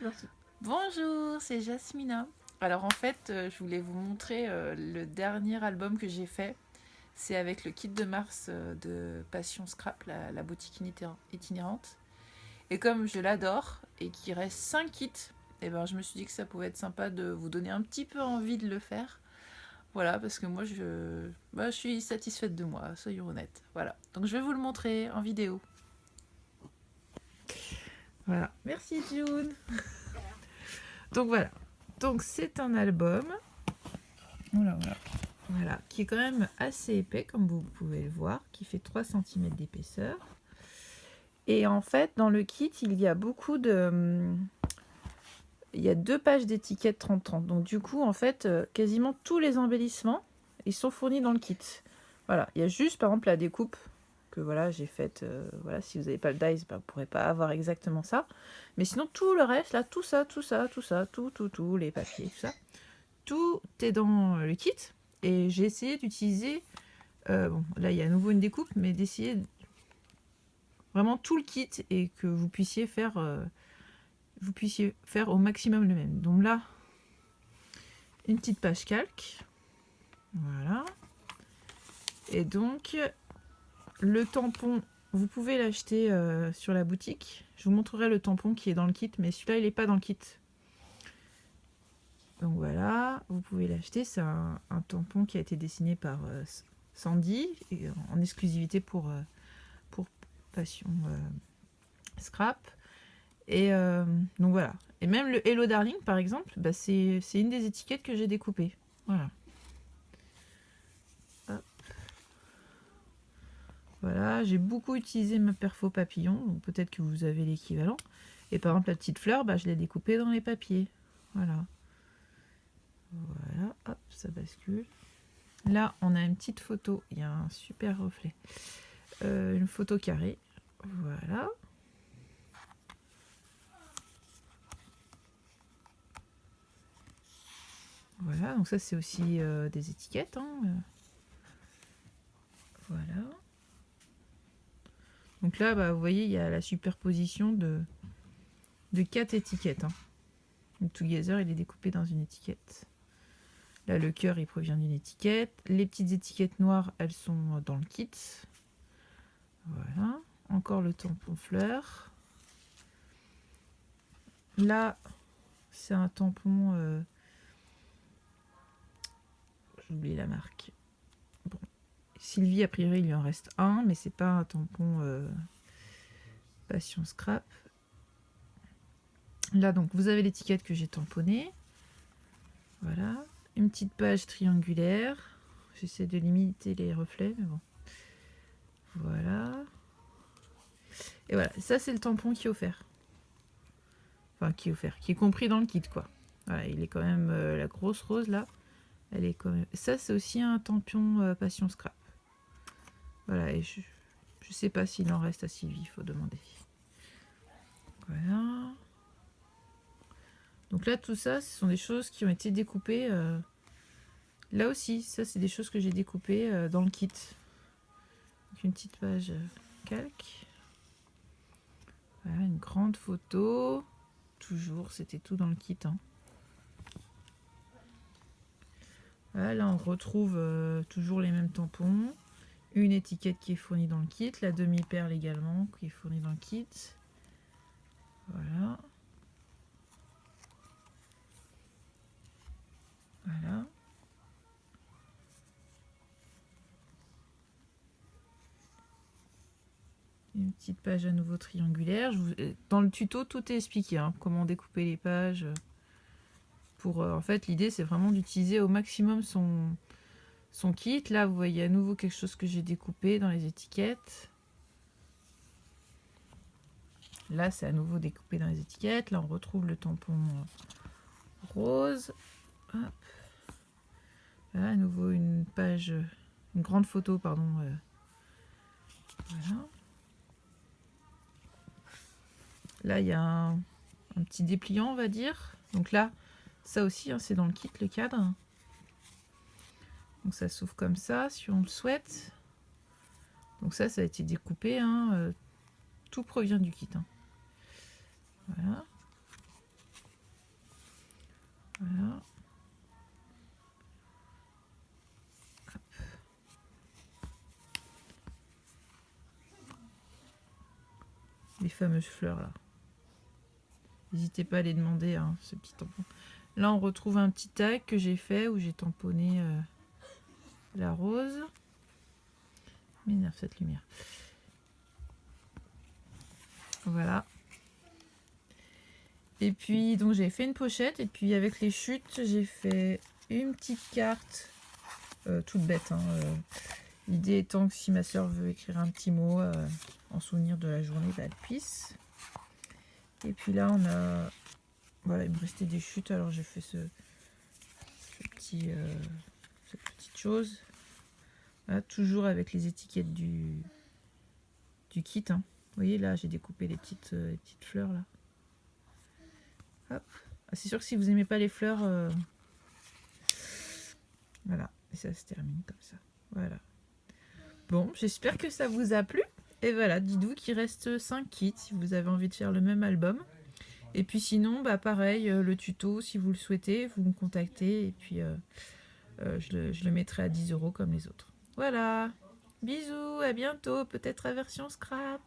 Merci. Bonjour, c'est Jasmina. Alors en fait, je voulais vous montrer le dernier album que j'ai fait. C'est avec le kit de mars de Passion Scrap, la boutique itinérante. Et comme je l'adore et qu'il reste 5 kits, eh ben, je me suis dit que ça pouvait être sympa de vous donner un petit peu envie de le faire. Voilà, parce que moi, je suis satisfaite de moi, soyons honnêtes. Voilà, donc je vais vous le montrer en vidéo. Voilà, merci June. Donc voilà, donc c'est un album. Voilà, voilà. Voilà, qui est quand même assez épais, comme vous pouvez le voir, qui fait 3 cm d'épaisseur. Et en fait, dans le kit, il y a beaucoup de... Il y a 2 pages d'étiquettes 30-30. Donc du coup, en fait, quasiment tous les embellissements, ils sont fournis dans le kit. Voilà, il y a juste, par exemple, la découpe que voilà, j'ai faite. Voilà, si vous n'avez pas le dice, bah, vous ne pourrez pas avoir exactement ça. Mais sinon, tout le reste, là, tout ça, tout, les papiers, tout ça, tout est dans le kit. Et j'ai essayé d'utiliser... bon, là, il y a à nouveau une découpe, mais d'essayer vraiment tout le kit et que vous puissiez faire au maximum le même. Donc là, une petite page calque. Voilà. Et donc, le tampon, vous pouvez l'acheter sur la boutique. Je vous montrerai le tampon qui est dans le kit, mais celui-là, il n'est pas dans le kit. Donc voilà, vous pouvez l'acheter. C'est un tampon qui a été dessiné par Sandy, en exclusivité pour Passion Scrap. Et donc voilà. Et même le Hello Darling, par exemple, bah, c'est une des étiquettes que j'ai découpées. Voilà. Hop. Voilà, j'ai beaucoup utilisé ma perfo papillon, donc peut-être que vous avez l'équivalent. Et par exemple, la petite fleur, bah, je l'ai découpée dans les papiers. Voilà. Voilà, hop, ça bascule. Là, on a une petite photo, il y a un super reflet. Une photo carrée. Voilà. Voilà, donc ça c'est aussi des étiquettes. Hein. Voilà. Donc là, bah, vous voyez, il y a la superposition de 4 étiquettes. Hein. Le Together, il est découpé dans une étiquette. Là, le cœur, il provient d'une étiquette. Les petites étiquettes noires, elles sont dans le kit. Voilà. Encore le tampon fleur. Là, c'est un tampon... j'ai oublié la marque. Bon. Sylvie, a priori, il lui en reste un, mais c'est pas un tampon Passion Scrap. Là, donc, vous avez l'étiquette que j'ai tamponnée. Voilà. Une petite page triangulaire. J'essaie de limiter les reflets, mais bon. Voilà. Et voilà, ça c'est le tampon qui est offert. Enfin, qui est offert, qui est compris dans le kit, quoi. Voilà, il est quand même... la grosse rose, là, elle est quand même... Ça, c'est aussi un tampon Passion Scrap. Voilà, et je sais pas s'il en reste à Sylvie, il faut demander. Voilà. Donc là, tout ça, ce sont des choses qui ont été découpées... Là aussi, ça, c'est des choses que j'ai découpées dans le kit. Donc une petite page calque. Voilà, une grande photo. Toujours, c'était tout dans le kit. Hein. Voilà, là, on retrouve toujours les mêmes tampons. Une étiquette qui est fournie dans le kit. La demi-perle également, qui est fournie dans le kit. Voilà. Voilà. Une petite page à nouveau triangulaire. Dans le tuto, tout est expliqué. Hein, comment découper les pages. En fait, l'idée, c'est vraiment d'utiliser au maximum son kit. Là, vous voyez à nouveau quelque chose que j'ai découpé dans les étiquettes. Là, c'est à nouveau découpé dans les étiquettes. Là, on retrouve le tampon rose. Hop. Là, à nouveau une page, une grande photo, pardon. Voilà. Là, il y a un petit dépliant, on va dire. Donc là, ça aussi, hein, c'est dans le kit, le cadre. Donc ça s'ouvre comme ça, si on le souhaite. Donc ça a été découpé. Hein, tout provient du kit. Hein. Voilà. fameuses fleurs là. N'hésitez pas à les demander, hein, ce petit tampon. Là, on retrouve un petit tag que j'ai fait où j'ai tamponné la rose. M'énerve cette lumière. Voilà. Et puis, donc, j'ai fait une pochette. Et puis, avec les chutes, j'ai fait une petite carte. Toute bête. Hein, l'idée étant que si ma soeur veut écrire un petit mot en souvenir de la journée, bah, elle puisse. Et puis là, on a... Voilà, il me restait des chutes. Alors, j'ai fait cette petite chose. Voilà, toujours avec les étiquettes du kit. Hein. Vous voyez, là, j'ai découpé les petites fleurs. Là. Hop. Ah, c'est sûr que si vous n'aimez pas les fleurs... Voilà. Et ça se termine comme ça. Voilà. Bon, j'espère que ça vous a plu. Et voilà, dites-vous qu'il reste 5 kits si vous avez envie de faire le même album. Et puis sinon, bah pareil, le tuto, si vous le souhaitez, vous me contactez et puis je le mettrai à 10 € comme les autres. Voilà, bisous, à bientôt, peut-être à version scrap.